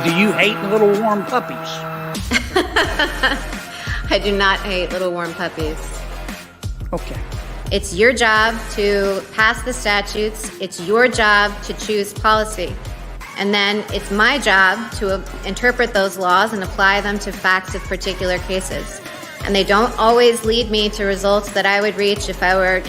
Do you hate little warm puppies? I do not hate little warm puppies. Okay. It's your job to pass the statutes. It's your job to choose policy. And then it's my job to interpret those laws and apply them to facts of particular cases. And they don't always lead me to results that I would reach if I were,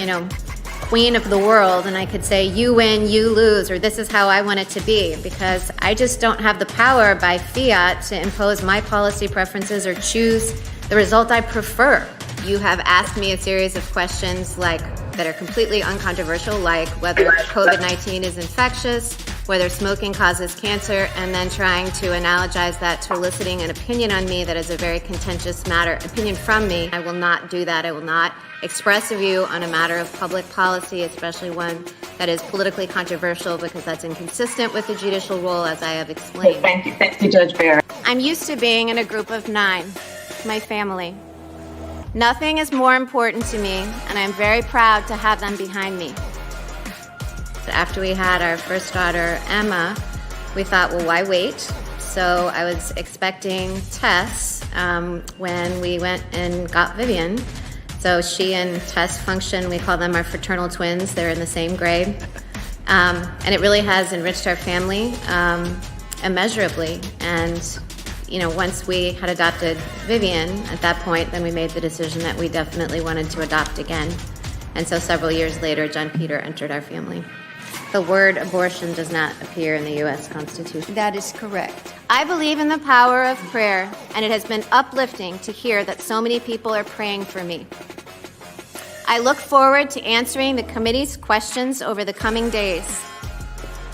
queen of the world and I could say, you win, you lose, or this is how I want it to be, because I just don't have the power by fiat to impose my policy preferences or choose the result I prefer. You have asked me a series of questions that are completely uncontroversial, like whether COVID-19 is infectious, whether smoking causes cancer, and then trying to analogize that to eliciting an opinion on me that is a very contentious opinion from me. I will not do that. I will not express a view on a matter of public policy, especially one that is politically controversial, because that's inconsistent with the judicial role, as I have explained. Thank you, Judge Barrett. I'm used to being in a group of 9, my family. Nothing is more important to me, and I'm very proud to have them behind me. After we had our first daughter, Emma, we thought, well, why wait? So I was expecting Tess when we went and got Vivian. So she and Tess function, we call them our fraternal twins. They're in the same grade. And it really has enriched our family immeasurably. And once we had adopted Vivian, at that point, then we made the decision that we definitely wanted to adopt again. And so several years later, John Peter entered our family. The word abortion does not appear in the U.S. Constitution. That is correct. I believe in the power of prayer, and it has been uplifting to hear that so many people are praying for me. I look forward to answering the committee's questions over the coming days.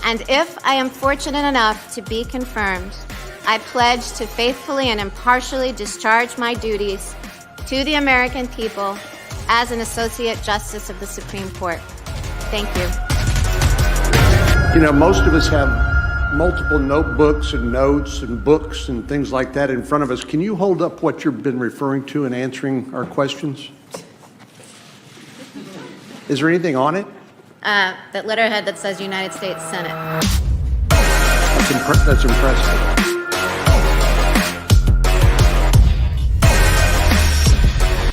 And if I am fortunate enough to be confirmed, I pledge to faithfully and impartially discharge my duties to the American people as an Associate Justice of the Supreme Court. Thank you. Most of us have multiple notebooks and notes and books and things like that in front of us. Can you hold up what you've been referring to in answering our questions? Is there anything on it? That letterhead that says United States Senate. That's impressive.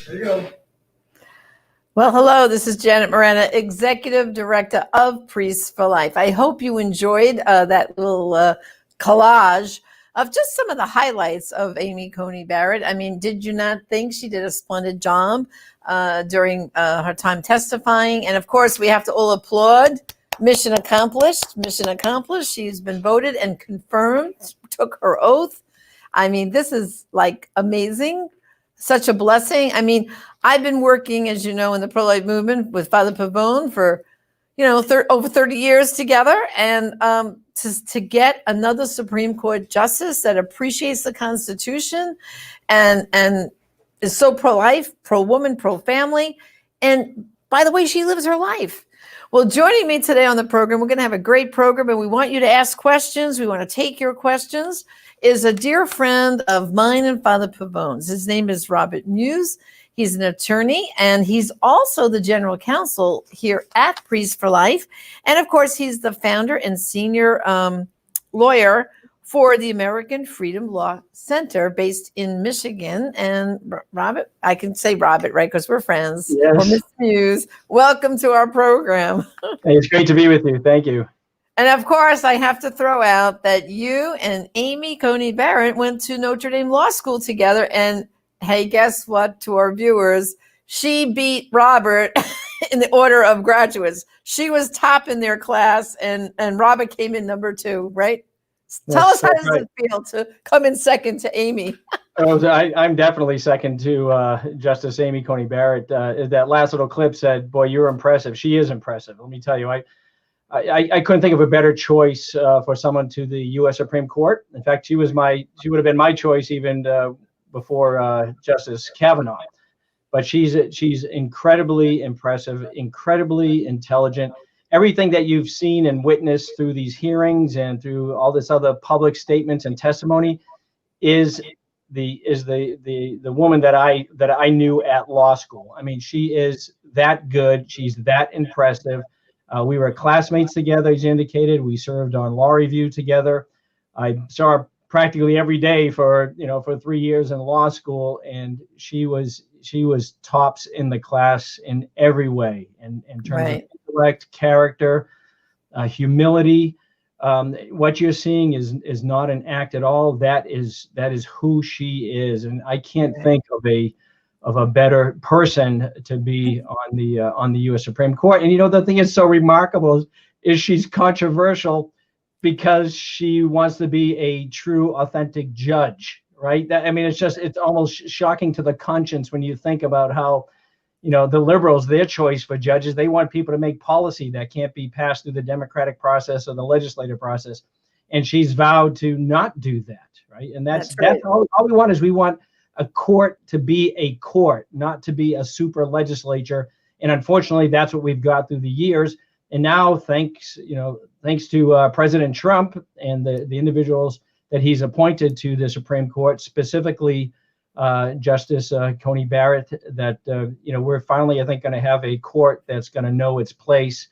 There you go. Well, hello, this is Janet Morena, Executive Director of Priests for Life. I hope you enjoyed that little collage of just some of the highlights of Amy Coney Barrett. I mean, did you not think she did a splendid job during her time testifying? And of course, we have to all applaud. Mission accomplished, mission accomplished. She's been voted and confirmed, took her oath. I mean, this is amazing. Such a blessing. I mean, I've been working, as you know, in the pro-life movement with Father Pavone for, over 30 years together. And to get another Supreme Court justice that appreciates the Constitution and is so pro-life, pro-woman, pro-family. And by the way, she lives her life. Well, joining me today on the program, we're going to have a great program, and we want you to ask questions. We want to take your questions. Is a dear friend of mine and Father Pavone's. His name is Robert Muise. He's an attorney, and he's also the general counsel here at Priests for Life. And of course, he's the founder and senior lawyer for the American Freedom Law Center based in Michigan. And Robert, I can say Robert, right? Because we're friends. Yes. Well, Mr. Muise, welcome to our program. Hey, it's great to be with you. Thank you. And of course, I have to throw out that you and Amy Coney Barrett went to Notre Dame Law School together. And hey, guess what? To our viewers, she beat Robert in the order of graduates. She was top in their class, and Robert came in number 2, right? Tell us, how does it feel to come in second to Amy? I'm definitely second to Justice Amy Coney Barrett. That last little clip said, boy, you're impressive. She is impressive. Let me tell you, I couldn't think of a better choice for someone to the U.S. Supreme Court. In fact, she would have been my choice even before Justice Kavanaugh. But she's incredibly impressive, incredibly intelligent. Everything that you've seen and witnessed through these hearings and through all this other public statements and testimony is the woman that I knew at law school. I mean, she is that good. She's that impressive. We were classmates together, as indicated. We served on law review together. I saw her practically every day for 3 years in law school, and she was tops in the class in every way, in terms of intellect, character, humility. What you're seeing is not an act at all. That is who she is, and I can't think of a better person to be on the U.S. Supreme Court. And the thing that's so remarkable is she's controversial because she wants to be a true, authentic judge, right? It's almost shocking to the conscience when you think about how, the liberals, their choice for judges, they want people to make policy that can't be passed through the democratic process or the legislative process. And she's vowed to not do that, right? And that's all we want is we want a court to be a court, not to be a super legislature. And unfortunately, that's what we've got through the years. And now, thanks to President Trump and the individuals that he's appointed to the Supreme Court, specifically Justice Coney Barrett, that we're finally, I think, going to have a court that's going to know its place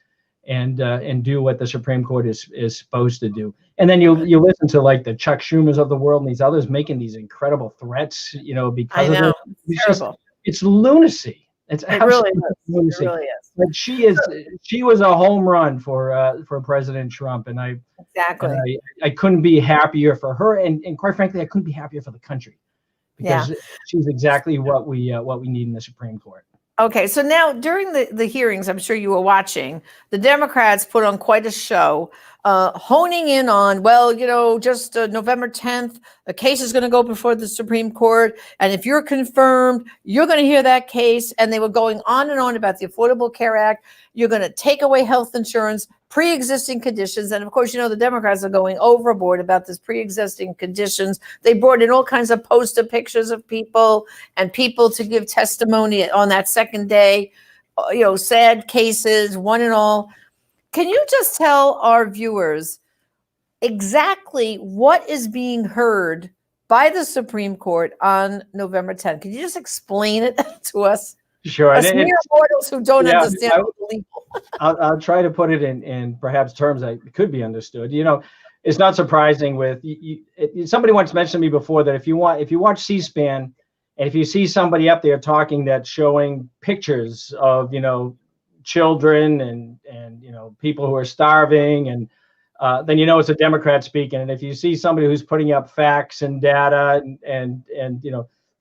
and do what the Supreme Court is supposed to do. And then you listen to like the Chuck Schumers of the world and these others making these incredible threats, because of it. It's lunacy. It's absolutely lunacy. It really is. But she was a home run for President Trump, and I couldn't be happier for her, and quite frankly, I couldn't be happier for the country, because she's exactly what we need in the Supreme Court. Okay, so now during the hearings, I'm sure you were watching, the Democrats put on quite a show, honing in on, just November 10th, a case is going to go before the Supreme Court, and if you're confirmed, you're going to hear that case. And they were going on and on about the Affordable Care Act. You're going to take away health insurance, pre-existing conditions. And of course, the Democrats are going overboard about this pre-existing conditions. They brought in all kinds of poster pictures of people and people to give testimony on that second day, sad cases, one and all. Can you just tell our viewers exactly what is being heard by the Supreme Court on November 10th? Can you just explain it to us? Sure. Us mere mortals who don't understand legal. I'll try to put it in perhaps terms that could be understood. It's not surprising with somebody once mentioned to me before that if you watch C-SPAN and if you see somebody up there talking that's showing pictures of children and people who are starving, and then it's a Democrat speaking. And if you see somebody who's putting up facts and data and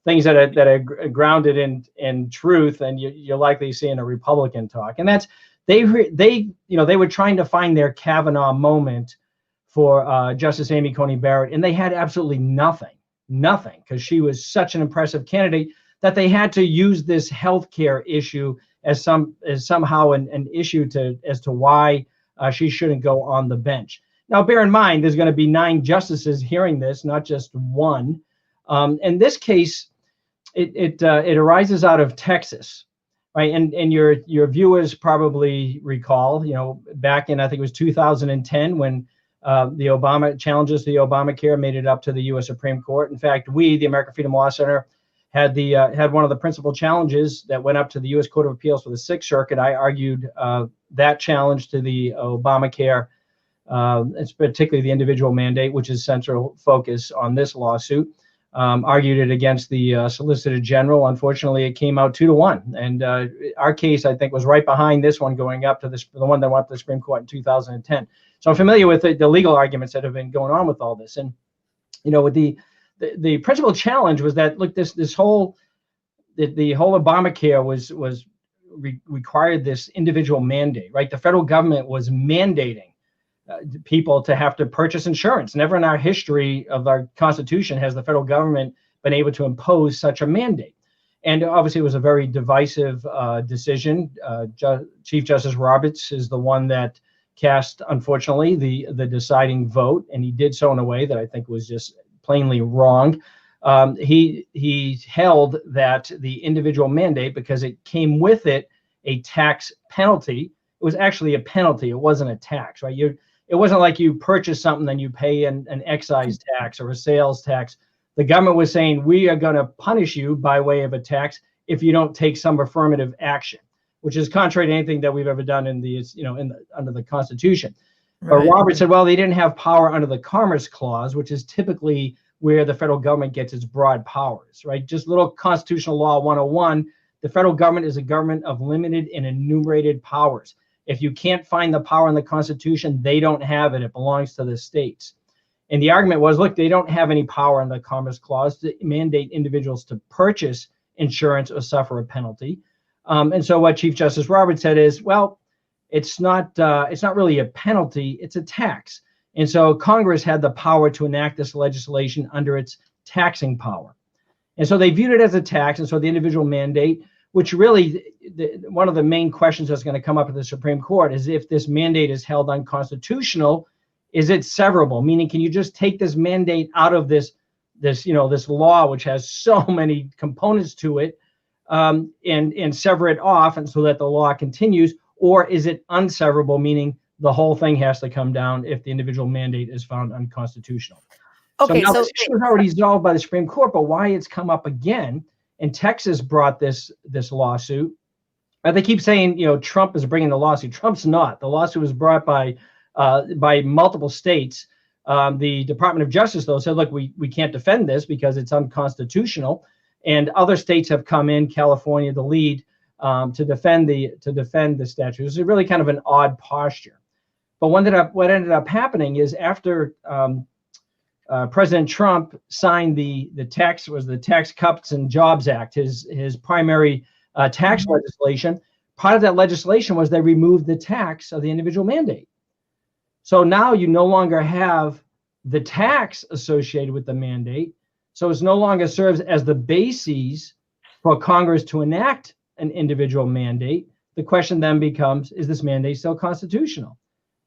things that are grounded in truth, and you're likely seeing a Republican talk. And that's they were trying to find their Kavanaugh moment for Justice Amy Coney Barrett, and they had absolutely nothing, because she was such an impressive candidate that they had to use this healthcare issue as somehow an issue as to why she shouldn't go on the bench. Now, bear in mind, there's going to be 9 justices hearing this, not just one. In this case, it arises out of Texas, right? And your viewers probably recall, back in, I think it was 2010, when the Obama challenges to the Obamacare made it up to the U.S. Supreme Court. In fact, we, the American Freedom Law Center, had one of the principal challenges that went up to the U.S. Court of Appeals for the Sixth Circuit. I argued that challenge to the Obamacare, it's particularly the individual mandate, which is central focus on this lawsuit. Argued it against the Solicitor General. Unfortunately, it came out 2-1, and our case, I think, was right behind this one, going up to the one that went up to the Supreme Court in 2010. So I'm familiar with the legal arguments that have been going on with all this, and with the principal challenge was that, look, the whole Obamacare required this individual mandate, right? The federal government was mandating people to have to purchase insurance. Never in our history of our Constitution has the federal government been able to impose such a mandate. And obviously, it was a very divisive decision. Chief Justice Roberts is the one that cast, unfortunately, the deciding vote, and he did so in a way that I think was just plainly wrong. He held that the individual mandate, because it came with it a tax penalty. It was actually a penalty. It wasn't a tax, right? It wasn't like you purchase something, then you pay an excise tax or a sales tax. The government was saying, we are going to punish you by way of a tax if you don't take some affirmative action, which is contrary to anything that we've ever done under the Constitution. But Right. Robert said, well, they didn't have power under the Commerce Clause, which is typically where the federal government gets its broad powers, right? Just little constitutional law 101. The federal government is a government of limited and enumerated powers. If you can't find the power in the Constitution, they don't have it. It belongs to the states. And the argument was, look, they don't have any power in the Commerce Clause to mandate individuals to purchase insurance or suffer a penalty. And so what Chief Justice Roberts said is, well, it's not really a penalty, it's a tax. And so Congress had the power to enact this legislation under its taxing power. And so they viewed it as a tax. And so the individual mandate, which really one of the main questions that's going to come up at the Supreme Court is if this mandate is held unconstitutional, is it severable? Meaning, can you just take this mandate out of this law, which has so many components to it, and sever it off, and so that the law continues? Or is it unseverable, meaning the whole thing has to come down if the individual mandate is found unconstitutional? Okay, so now this issue was already resolved by the Supreme Court, but why it's come up again? And Texas brought this lawsuit. They keep saying, Trump is bringing the lawsuit. Trump's not. The lawsuit was brought by multiple states. The Department of Justice, though, said, look, we can't defend this because it's unconstitutional. And other states have come in, California, the lead, to defend the statute. It's really kind of an odd posture. But what ended up happening is after President Trump signed the Tax Cuts and Jobs Act, his primary tax legislation, part of that legislation was they removed the tax of the individual mandate. So now you no longer have the tax associated with the mandate. So it no longer serves as the basis for Congress to enact an individual mandate. The question then becomes, is this mandate still constitutional?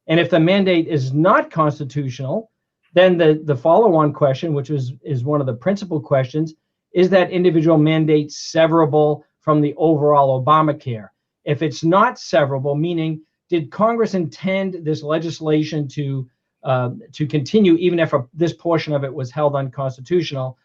And if the mandate is not constitutional, then the follow-on question, which is one of the principal questions, is that individual mandate severable from the overall Obamacare? If it's not severable, meaning did Congress intend this legislation to continue even if this portion of it was held unconstitutional?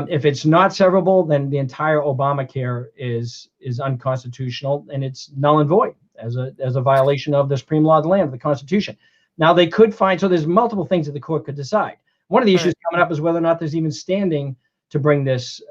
If it's not severable, then the entire Obamacare is unconstitutional and it's null and void as a violation of the supreme law of the land, the Constitution. Now they could find, so there's multiple things that the court could decide. One of the issues coming up is whether or not there's even standing to bring this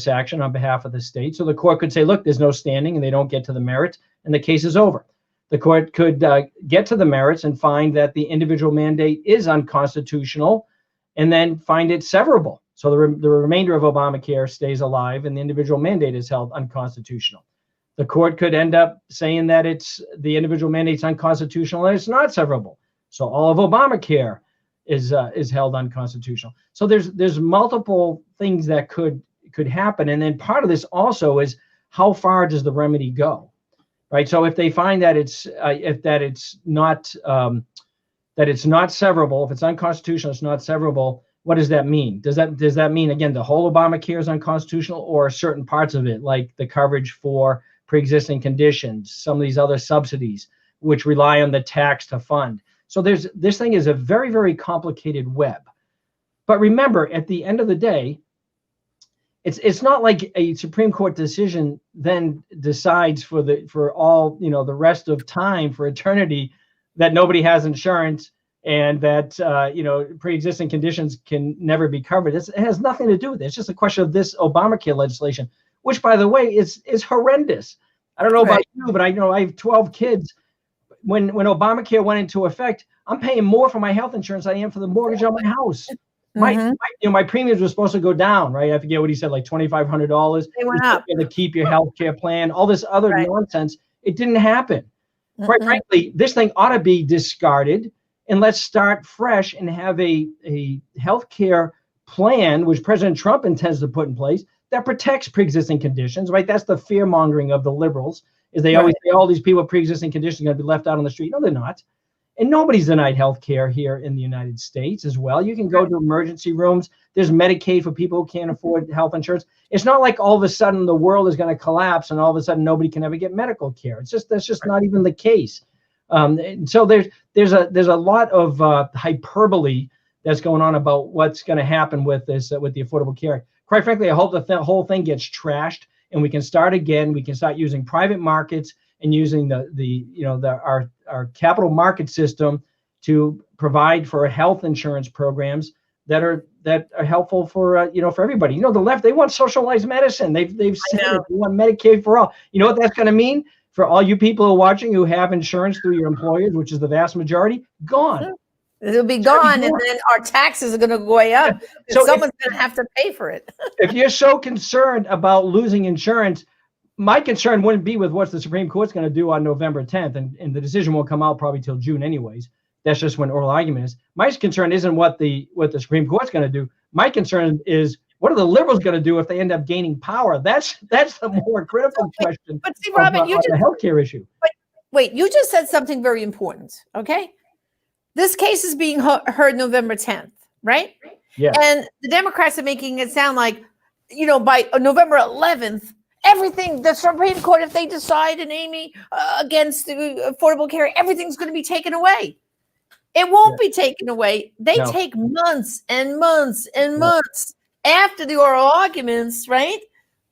action on behalf of the state. So the court could say, look, there's no standing and they don't get to the merits and the case is over. The court could get to the merits and find that the individual mandate is unconstitutional and then find it severable. So the remainder of Obamacare stays alive and the individual mandate is held unconstitutional. The court could end up saying that the individual mandate's unconstitutional and it's not severable. So all of Obamacare is held unconstitutional. So there's multiple things that could happen. And then part of this also is how far does the remedy go, right? So if they find that it's not severable, if it's unconstitutional, it's not severable. What does that mean? Does that mean, again, the whole Obamacare is unconstitutional or certain parts of it, like the coverage for pre-existing conditions, some of these other subsidies, which rely on the tax to fund? So this thing is a very, very complicated web. But remember, at the end of the day, it's not like a Supreme Court decision then decides for all the rest of time, for eternity, that nobody has insurance and that pre-existing conditions can never be covered. It has nothing to do with it. It's just a question of this Obamacare legislation, which, by the way, is horrendous. I don't know about you, but I know I have 12 kids. When Obamacare went into effect, I'm paying more for my health insurance than I am for the mortgage on my house. My premiums were supposed to go down, right? I forget what he said, like $2,500. They went up to keep your health care plan, all this other nonsense. It didn't happen. Quite frankly, this thing ought to be discarded, and let's start fresh and have a health care plan, which President Trump intends to put in place, that protects pre-existing conditions, right? That's the fear mongering of the liberals, is they always say all these people with pre-existing conditions are going to be left out on the street. No, they're not. And nobody's denied health care here in the United States as well. You can go to emergency rooms. There's Medicaid for people who can't afford health insurance. It's not like all of a sudden the world is going to collapse and all of a sudden nobody can ever get medical care. That's just not even the case. So there's a lot of hyperbole that's going on about what's going to happen with this with the Affordable Care Act. Quite frankly, I hope that the whole thing gets trashed and we can start again. We can start using private markets and using our capital market system to provide for health insurance programs that are helpful for for everybody. You know, the left, they want socialized medicine. They've said it. They want Medicaid for all. You know what that's going to mean for all you people who are watching who have insurance through your employers, which is the vast majority? Gone. It'll be gone, and then our taxes are going to go way up. So someone's going to have to pay for it. If you're so concerned about losing insurance, my concern wouldn't be with what the Supreme Court's going to do on November 10th, and the decision won't come out probably till June anyways. That's just when oral argument is. My concern isn't what the Supreme Court's going to do. My concern is, what are the liberals going to do if they end up gaining power? That's the more critical question. But see, Robert, you just the healthcare issue. But wait, you just said something very important. Okay, this case is being heard November 10th, right? Yeah. And the Democrats are making it sound like, by November 11th, everything, the Supreme Court, if they decide in Amy against the Affordable Care, everything's going to be taken away. It won't be taken away. They take months and months and months after the oral arguments, right?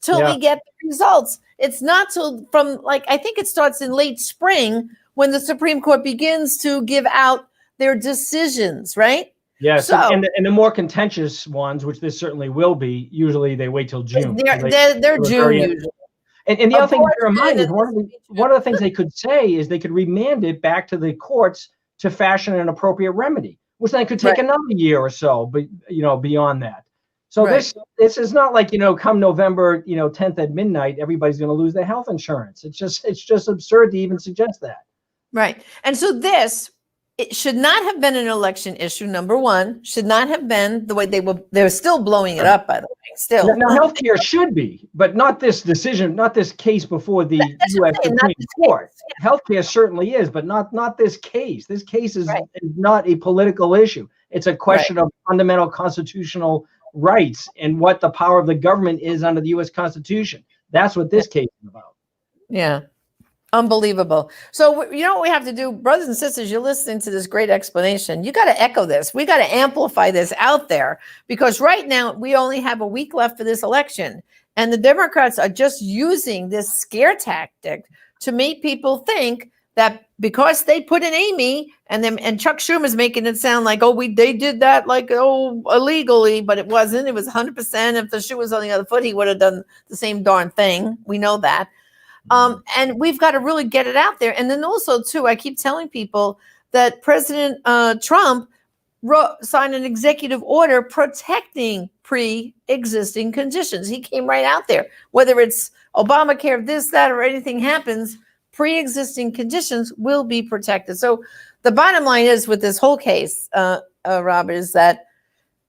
Till we get the results. It's not till I think it starts in late spring when the Supreme Court begins to give out their decisions, right? Yes, and the more contentious ones, which this certainly will be, usually they wait till June. They're June usually. And the other thing to bear in mind is one of the things they could say is they could remand it back to the courts to fashion an appropriate remedy, which then could take another year or so, but beyond that. So this is not like, come November 10th at midnight, everybody's going to lose their health insurance. It's just absurd to even suggest that. Right. And so it should not have been an election issue. Number one, should not have been the way they're still blowing it up, by the way. Still. Now, healthcare should be, but not this decision, not this case before the U.S. Supreme Court. Healthcare certainly is, but not this case. This case is not a political issue. It's a question of fundamental constitutional rights and what the power of the government is under the U.S. Constitution. That's what this case is about. Yeah. Unbelievable. So, you know what we have to do, brothers and sisters, you're listening to this great explanation. You got to echo this. We got to amplify this out there, because right now we only have a week left for this election. And the Democrats are just using this scare tactic to make people think that because they put in Amy and Chuck Schumer's making it sound like, they did that illegally, but it wasn't. It was 100%. If the shoe was on the other foot, he would have done the same darn thing. We know that. And we've got to really get it out there. And then also, too, I keep telling people that President Trump signed an executive order protecting pre-existing conditions. He came right out there. Whether it's Obamacare, this, that, or anything happens, pre-existing conditions will be protected. So the bottom line is with this whole case, Robert, is that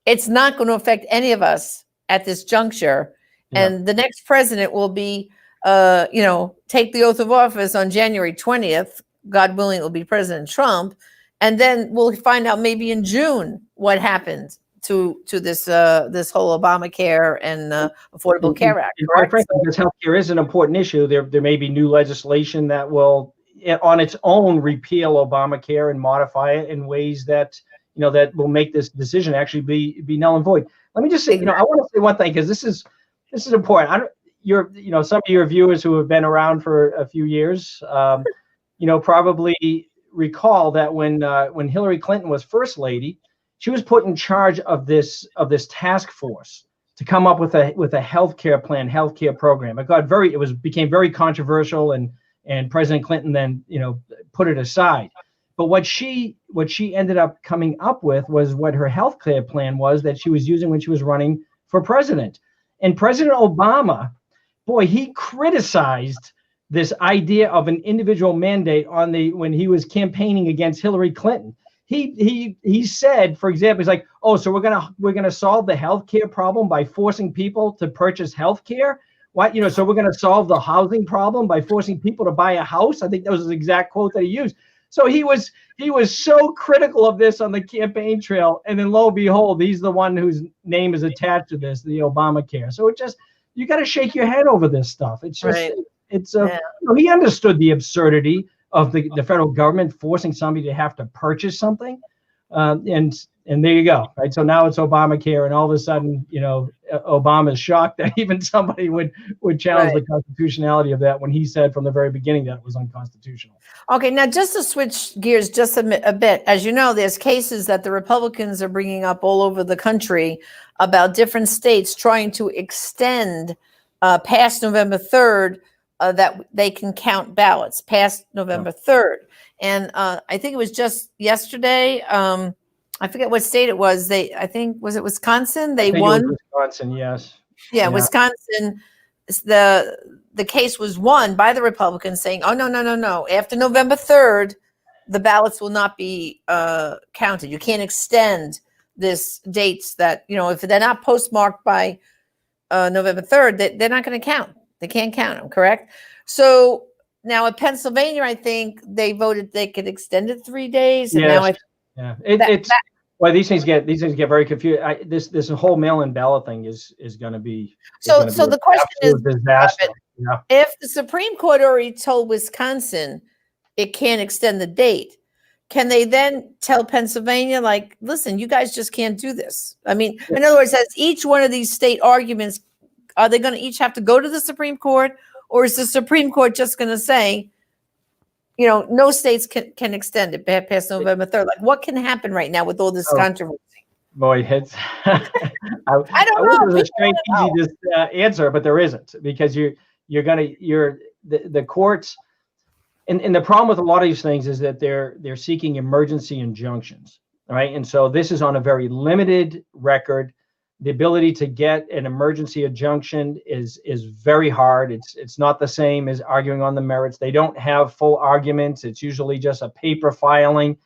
it's not going to affect any of us at this juncture. Yeah. And the next president will be take the oath of office on January 20th, God willing, it will be President Trump. And then we'll find out maybe in June what happened to this whole Obamacare and Affordable Care Act. Quite frankly, because healthcare is an important issue, there may be new legislation that will, on its own, repeal Obamacare and modify it in ways that that will make this decision actually be null and void. Let me just say, I want to say one thing, because this is important. Some of your viewers who have been around for a few years, probably recall that when Hillary Clinton was First Lady, she was put in charge of this task force to come up with a healthcare plan, healthcare program. It became very controversial, and President Clinton then put it aside. But what she ended up coming up with was what her healthcare plan was that she was using when she was running for president. And President Obama, boy, he criticized this idea of an individual mandate when he was campaigning against Hillary Clinton. He said, for example, he's like, so we're gonna solve the healthcare problem by forcing people to purchase healthcare. Why, so we're gonna solve the housing problem by forcing people to buy a house. I think that was his exact quote that he used. So he was so critical of this on the campaign trail, and then lo and behold, he's the one whose name is attached to this, the Obamacare. So you got to shake your head over this stuff. It's just, he understood the absurdity of the federal government forcing somebody to have to purchase something, and there you go, right? So now it's Obamacare, and all of a sudden, Obama's shocked that even somebody would challenge the constitutionality of that when he said from the very beginning that it was unconstitutional. Okay, now just to switch gears just a bit, as you know, there's cases that the Republicans are bringing up all over the country about different states trying to extend past November 3rd that they can count ballots past November 3rd. And I think it was just yesterday. I forget what state it was. I think, was it Wisconsin? They won. Wisconsin, yes. Yeah, Wisconsin. The case was won by the Republicans saying, oh, no. After November 3rd, the ballots will not be counted. You can't extend this dates that, if they're not postmarked by November 3rd, they're not going to count. They can't count them, correct? So now in Pennsylvania, I think they voted they could extend it 3 days. And now well, these things get very confused. This whole mail-in ballot thing is going to be so the question is, disaster. If the Supreme Court already told Wisconsin it can't extend the date, can they then tell Pennsylvania, like, listen, you guys just can't do this? I mean, in other words, as each one of these state arguments, are they going to each have to go to the Supreme Court, or is the Supreme Court just going to say, no states can extend it past November 3rd? Like, what can happen right now with all this controversy? Boy, it's I don't know. There's a strange, easy answer, but there isn't, because the courts, and the problem with a lot of these things is that they're seeking emergency injunctions, right? And so this is on a very limited record. The ability to get an emergency injunction is very hard. It's not the same as arguing on the merits. They don't have full arguments. It's usually just a paper filing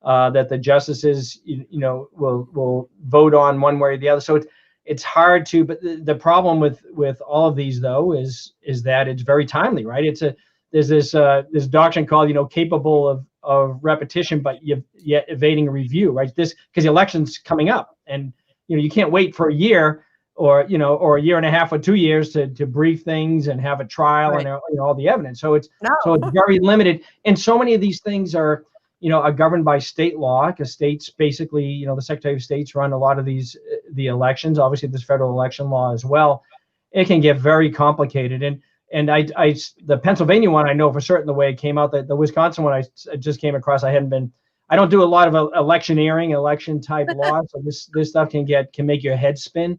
that the justices will vote on one way or the other. So it's hard to. But the problem with all of these, though, is that it's very timely, right? There's this doctrine called capable of repetition, but yet evading review, right? Because the election's coming up, and you can't wait for a year or a year and a half or 2 years to brief things and have a trial, right, and all the evidence. So it's very limited. And so many of these things are governed by state law, because states basically, the Secretary of State's run a lot of the elections. Obviously, there's federal election law as well. It can get very complicated. And the Pennsylvania one, I know for certain the way it came out. The Wisconsin one I just came across. I don't do a lot of electioneering, election type law, so this stuff can make your head spin.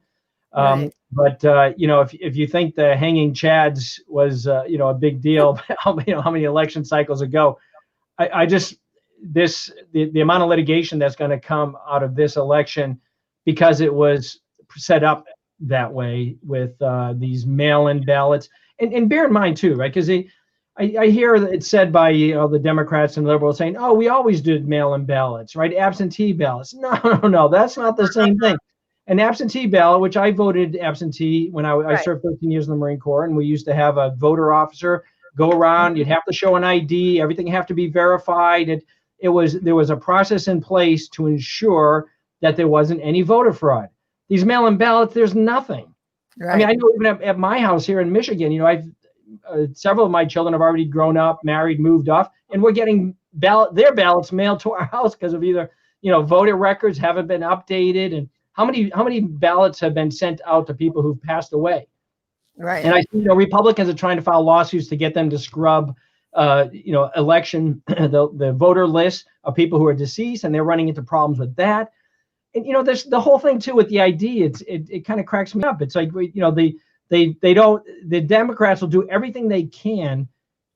Right. But if you think the hanging Chads was a big deal, how many election cycles ago, the amount of litigation that's going to come out of this election, because it was set up that way with these mail-in ballots, and bear in mind too, right? Because I hear it said by the Democrats and liberals saying, "Oh, we always did mail-in ballots, right? Absentee ballots." No, that's not the same thing. An absentee ballot, which I voted absentee when I served 13 years in the Marine Corps, and we used to have a voter officer go around. You'd have to show an ID. Everything have to be verified. There was a process in place to ensure that there wasn't any voter fraud. These mail-in ballots, there's nothing. Right. I mean, I know even at my house here in Michigan, several of my children have already grown up, married, moved off, and we're getting their ballots mailed to our house because of either voter records haven't been updated, and how many ballots have been sent out to people who've passed away. Right. And I think Republicans are trying to file lawsuits to get them to scrub election the voter list of people who are deceased, and they're running into problems with that. And there's the whole thing too with the ID. It kind of cracks me up. It's like the Democrats will do everything they can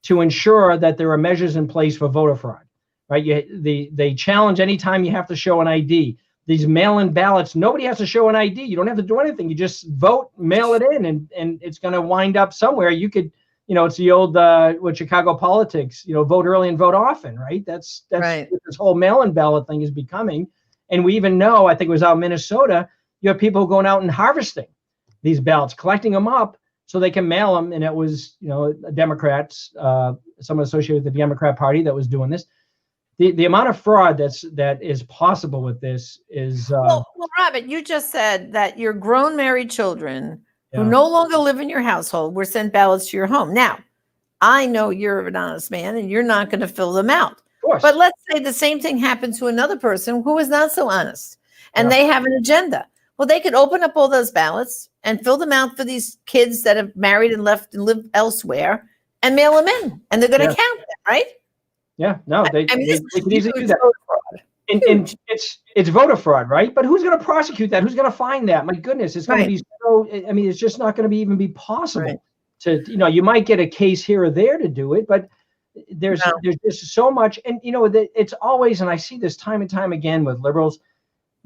to ensure that there are measures in place for voter fraud, right? They challenge anytime you have to show an ID. These mail-in ballots, nobody has to show an ID. You don't have to do anything. You just vote, mail it in, and it's going to wind up somewhere. You could, it's the old with Chicago politics, vote early and vote often, right? That's right. What this whole mail-in ballot thing is becoming. And we even know, I think it was out in Minnesota, you have people going out and harvesting these ballots, collecting them up so they can mail them. And it was, Democrats, someone associated with the Democrat Party that was doing this. The amount of fraud that is possible with this is. Well, Robert, you just said that your grown married children who no longer live in your household were sent ballots to your home. Now, I know you're an honest man and you're not going to fill them out. Of course. But let's say the same thing happened to another person who is not so honest and they have an agenda. Well, they could open up all those ballots and fill them out for these kids that have married and left and live elsewhere and mail them in, and they're going to Yeah. count them, right? Yeah, no, they this could is easily do huge that. voter fraud. And it's voter fraud, right? But who's going to prosecute that? Who's going to find that? My goodness, it's going Right. to be so. I mean, it's just not going to even be possible Right. to. You might get a case here or there to do it, but there's No. there's just so much. And it's always, and I see this time and time again with liberals,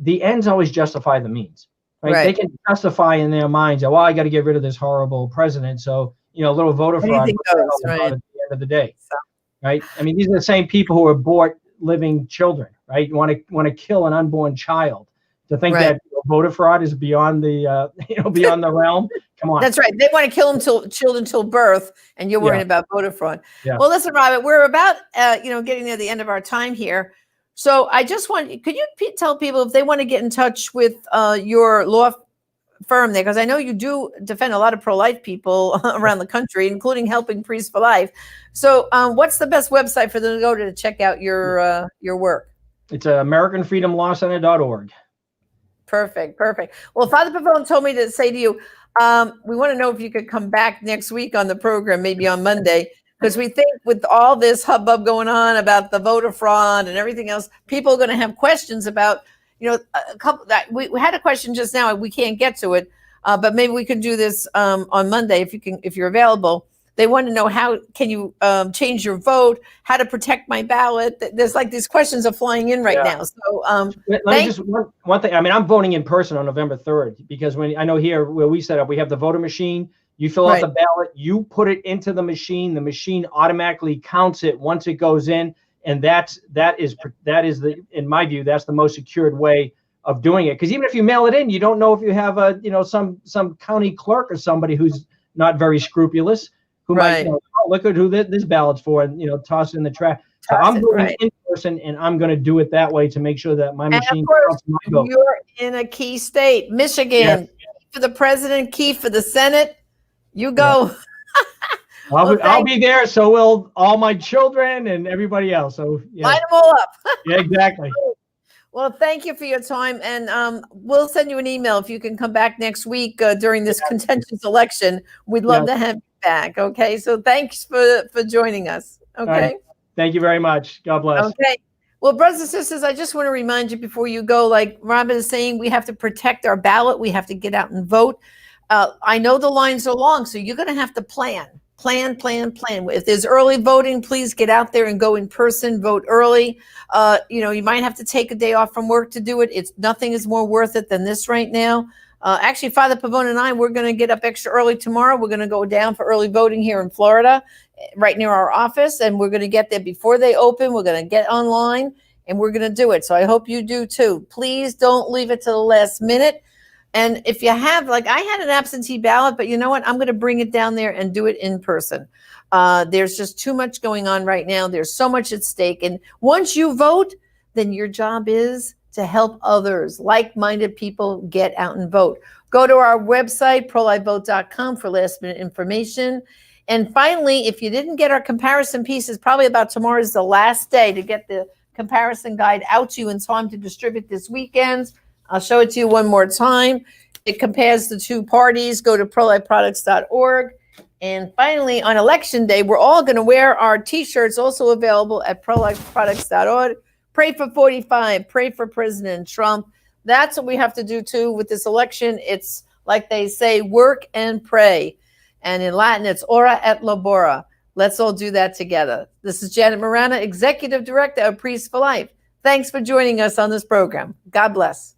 the ends always justify the means, right? Right. They can justify in their minds that, well, I got to get rid of this horrible president, so a little voter fraud Anything what's that goes, all about right. at the end of the day, So- right? I mean, these are the same people who abort living children, right? You want to kill an unborn child. To think Right. that voter fraud is beyond the beyond the realm. Come on. That's right. They want to kill them children till birth, and you're worrying about voter fraud. Yeah. Well, listen, Robert, we're about getting near the end of our time here. So I just could you tell people if they want to get in touch with your law firm there, because I know you do defend a lot of pro-life people around the country, including helping Priests for Life. So what's the best website for them to go to check out your work? It's AmericanFreedomLawCenter.org. Perfect. Well, Father Pavone told me to say to you, we want to know if you could come back next week on the program, maybe on Monday, because we think with all this hubbub going on about the voter fraud and everything else, people are going to have questions about, a couple that we had a question just now, and we can't get to it, but maybe we can do this on Monday if you're available. They want to know how can you change your vote, how to protect my ballot. There's like these questions are flying in right now. So Let me just one thing. I mean, I'm voting in person on November 3rd because I know here where we set up, we have the voter machine. You fill out the ballot, you put it into the machine automatically counts it once it goes in, and that is in my view, that's the most secured way of doing it. Because even if you mail it in, you don't know if you have some county clerk or somebody who's not very scrupulous, who might look at who this ballot's for and toss it in the trash. So I'm voting in person, and I'm going to do it that way to make sure that my machine counts my vote. You're in a key state, Michigan, key for the president, key for the Senate. You go. Yeah. I'll be there. So will all my children and everybody else. So line them all up. Yeah, exactly. Well, thank you for your time, and we'll send you an email if you can come back next week during this contentious election. We'd love to have you back. Okay, so thanks for joining us. Okay. Right. Thank you very much. God bless. Okay. Well, brothers and sisters, I just want to remind you before you go, like Robin is saying, we have to protect our ballot. We have to get out and vote. I know the lines are long, so you're going to have to plan. If there's early voting, please get out there and go in person, vote early. You might have to take a day off from work to do it. Nothing is more worth it than this right now. Actually, Father Pavone and I, we're going to get up extra early tomorrow. We're going to go down for early voting here in Florida, right near our office, and we're going to get there before they open. We're going to get online, and we're going to do it. So I hope you do too. Please don't leave it to the last minute. And if you have, like I had an absentee ballot, but you know what? I'm going to bring it down there and do it in person. There's just too much going on right now. There's so much at stake. And once you vote, then your job is to help others, like-minded people, get out and vote. Go to our website, prolifevote.com, for last-minute information. And finally, if you didn't get our comparison pieces, probably about tomorrow is the last day to get the comparison guide out to you in time to distribute this weekend. I'll show it to you one more time. It compares the two parties. Go to prolifeproducts.org. And finally, on Election Day, we're all going to wear our T-shirts, also available at prolifeproducts.org. Pray for 45. Pray for President Trump. That's what we have to do, too, with this election. It's like they say, work and pray. And in Latin, it's ora et labora. Let's all do that together. This is Janet Marana, Executive Director of Priests for Life. Thanks for joining us on this program. God bless.